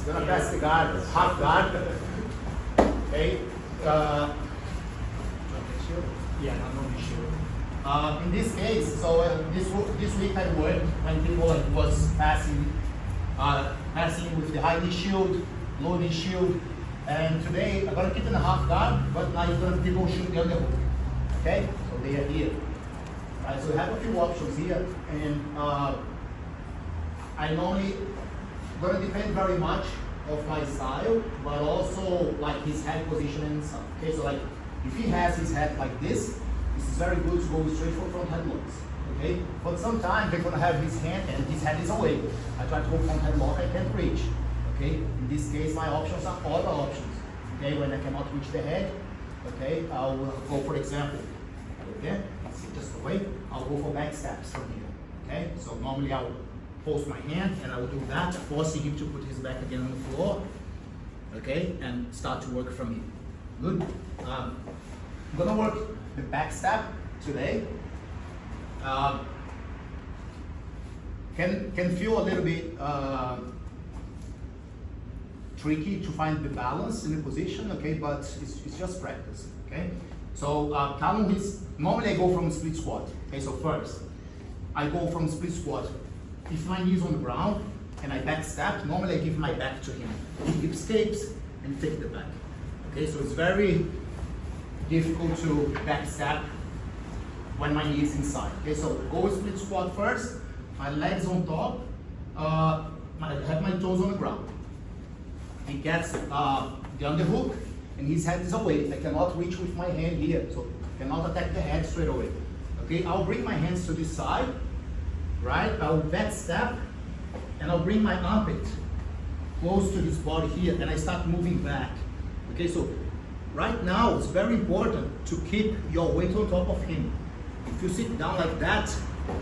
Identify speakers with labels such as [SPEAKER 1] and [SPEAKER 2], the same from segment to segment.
[SPEAKER 1] gonna pass the guard, half guard. Okay. Yeah, no issue. In this case, so this week I worked when people was passing with the high knee shield, low knee shield, and today I'm gonna keep in a half guard, but now you're gonna people shoot the underhook. Okay, so they are here. Right, so we have a few options here, and I normally gonna depend very much of my style, but also like his head position and stuff. Okay, so like if he has his head like this is very good to go straight for front headlocks. Okay, but sometimes they're gonna have his hand and his head is away. I try to go front headlock, I can't reach. Okay, in this case my options are other options. Okay, when I cannot reach the head, okay, I'll go for example. Okay, see just the way I'll go for back steps from here. Okay, so normally I'll post my hand and I will do that, forcing him to put his back again on the floor. Okay, and start to work from here. Good. I'm gonna work the back step today. Can feel a little bit tricky to find the balance in the position, okay, but it's just practice, okay? So Callum is, normally I go from split squat, okay, so first, I go from split squat. If my knee is on the ground and I back step, normally I give my back to him. He escapes and take the back, okay, so it's very difficult to back step when my knee is inside, okay, so go split squat first, my legs on top, I have my toes on the ground. He gets the underhook and his head is away. I cannot reach with my hand here, so I cannot attack the head straight away. Okay, I'll bring my hands to this side, right? I'll back step and I'll bring my armpit close to his body here and I start moving back. Okay, so right now it's very important to keep your weight on top of him. If you sit down like that,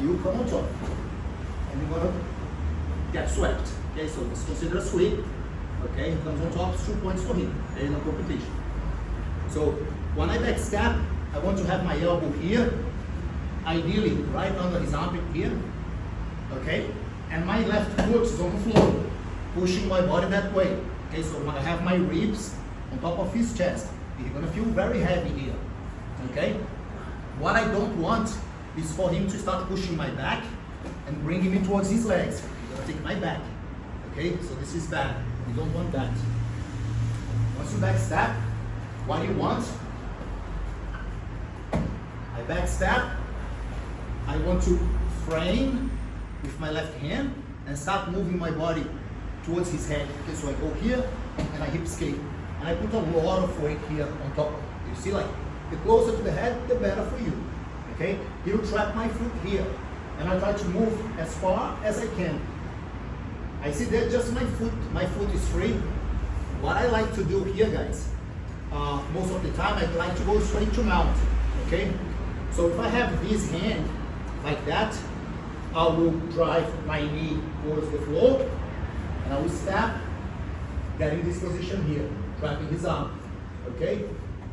[SPEAKER 1] you come on top and you're gonna get swept. Okay, so it's considered a sweep. Okay, he comes on top, 2 points for him in a competition. So when I back step, I want to have my elbow here, ideally right under his armpit here, okay? And my left foot is on the floor, pushing my body that way. Okay, so when I have my ribs on top of his chest, he's gonna feel very heavy here, okay? What I don't want is for him to start pushing my back and bringing me towards his legs. He's gonna take my back, okay? So this is bad. You don't want that. Once you back step, what you want, I back step, I want to frame with my left hand and start moving my body towards his head. Okay, so I go here and I hip escape. And I put a lot of weight here on top. You see, like, the closer to the head, the better for you. Okay, he'll trap my foot here. And I try to move as far as I can. I see that just my foot is free. What I like to do here, guys, most of the time I like to go straight to mount, okay? So if I have this hand like that, I will drive my knee towards the floor, and I will step, getting this position here, trapping his arm, okay?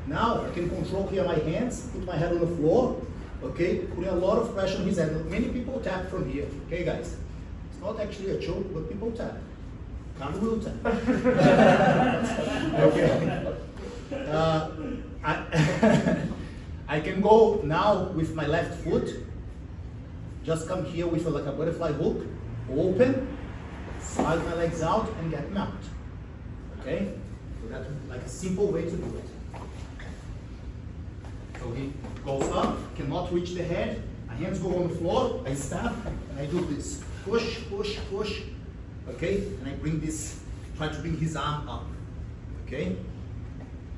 [SPEAKER 1] Now I can control here my hands, put my head on the floor, okay? Putting a lot of pressure on his head. Many people tap from here, okay, guys? Not actually a joke, but people tap. Carl will tap. Okay. I can go now with my left foot. Just come here with like a butterfly hook, open, slide my legs out, and get mount. Okay? So that's like a simple way to do it. So he goes up, cannot reach the head. My hands go on the floor. I step and I do this. Push, push, push, okay? And I bring this, try to bring his arm up, okay?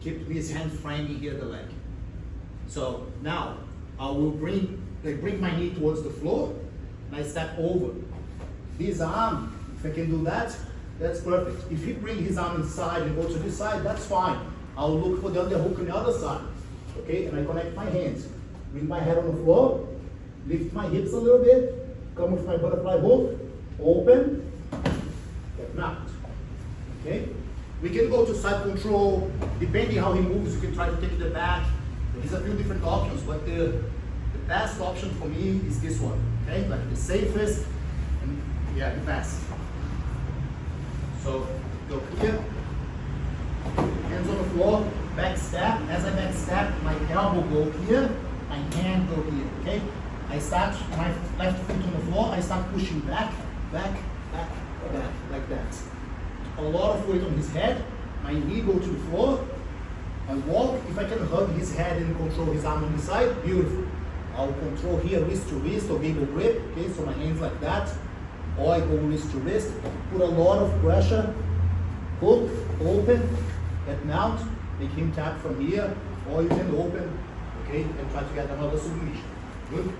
[SPEAKER 1] Keep his hand framing here the leg. So now, I bring my knee towards the floor, and I step over. This arm, if I can do that, that's perfect. If he bring his arm inside and go to this side, that's fine. I'll look for the underhook on the other side, okay? And I connect my hands. Bring my head on the floor, lift my hips a little bit, come with my butterfly hook, open, get mount. Okay? We can go to side control, depending how he moves, you can try to take the back. There's a few different options, but the best option for me is this one. Okay? Like the safest and yeah, the best. So go here. Hands on the floor, back step. As I back step, my elbow go here, my hand go here, okay? I start, my left foot on the floor, I start pushing back, back, back, back, like that. A lot of weight on his head, my knee go to the floor, I walk, if I can hug his head and control his arm on the side, beautiful. I'll control here wrist to wrist or gable grip, okay, so my hands like that, or I go wrist to wrist, put a lot of pressure, hook, open, get mount, make him tap from here, or you can open, okay, and try to get another submission. Good?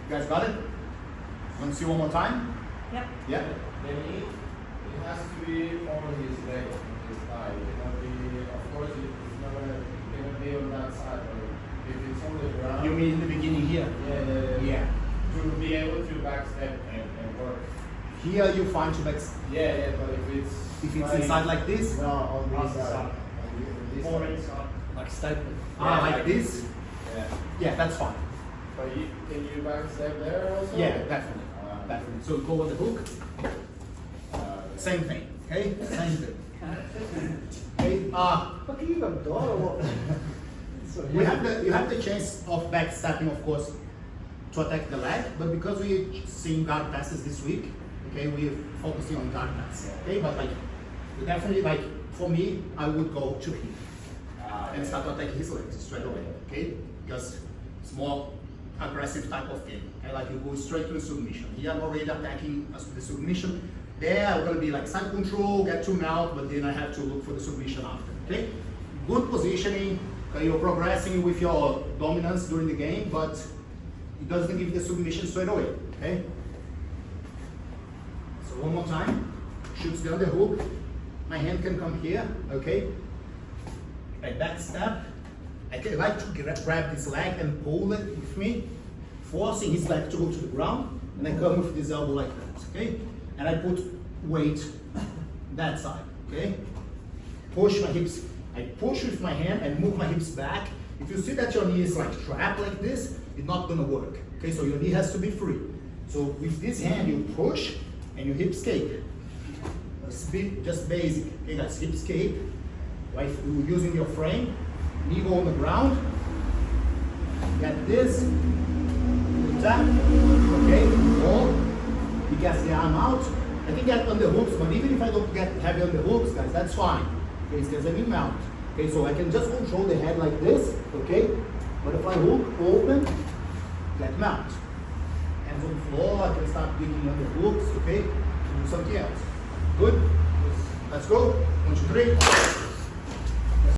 [SPEAKER 1] You guys got it? Want to see one more time?
[SPEAKER 2] Yep.
[SPEAKER 1] Yeah?
[SPEAKER 3] The knee, it has to be on his leg, his thigh. It cannot be, of course, it's not gonna, it cannot be on that side. But if it's on the ground.
[SPEAKER 1] You mean in the beginning here?
[SPEAKER 3] Yeah.
[SPEAKER 1] Yeah.
[SPEAKER 3] To be able to backstep and work.
[SPEAKER 1] Here you find to back.
[SPEAKER 3] Yeah, but if it's
[SPEAKER 1] Inside like this?
[SPEAKER 3] No, on
[SPEAKER 2] On
[SPEAKER 3] this
[SPEAKER 2] the
[SPEAKER 3] side.
[SPEAKER 2] side.
[SPEAKER 3] On this
[SPEAKER 2] Or
[SPEAKER 3] side.
[SPEAKER 2] inside.
[SPEAKER 4] Like stapling.
[SPEAKER 1] Like this?
[SPEAKER 3] Yeah.
[SPEAKER 1] Yeah, that's fine.
[SPEAKER 3] But can you backstep there also?
[SPEAKER 1] Yeah, definitely. Definitely. So go on the hook. Same thing. Okay? Same thing. Okay.
[SPEAKER 4] Look, you got a dog or what?
[SPEAKER 1] You have the chance of backstepping, of course, to attack the leg, but because we're seeing guard passes this week, okay, we're focusing on guard pass. Okay, but like, we definitely like, for me, I would go to him and start to attack his legs straight away. Okay, because it's more aggressive type of game. Okay, like you go straight to the submission. Here I'm already attacking us with the submission. There I'm gonna be like side control, get to mount, but then I have to look for the submission after. Okay, good positioning. Okay, you're progressing with your dominance during the game, but it doesn't give the submission straight away. Okay. So one more time. Shoots down the hook. My hand can come here. Okay. I back step. I like to grab this leg and pull it with me, forcing his leg to go to the ground, and I come with this elbow like that, okay? And I put weight that side, okay? Push my hips, I push with my hand and move my hips back. If you see that your knee is like trapped like this, it's not gonna work, okay? So your knee has to be free. So with this hand, you push and you hip escape. Just basic, okay guys, hip escape. Right, you're using your frame. Knee go on the ground, get this, you tap, okay, hold, you get the arm out. I can get on the hooks, but even if I don't get heavy on the hooks, guys, that's fine. Okay, there's a knee mount. Okay, so I can just control the head like this, okay? But if I hook, open, get mount. Hands on the floor, I can start digging on the hooks, okay? Do something else. Good? Let's go. 1, 2, 3.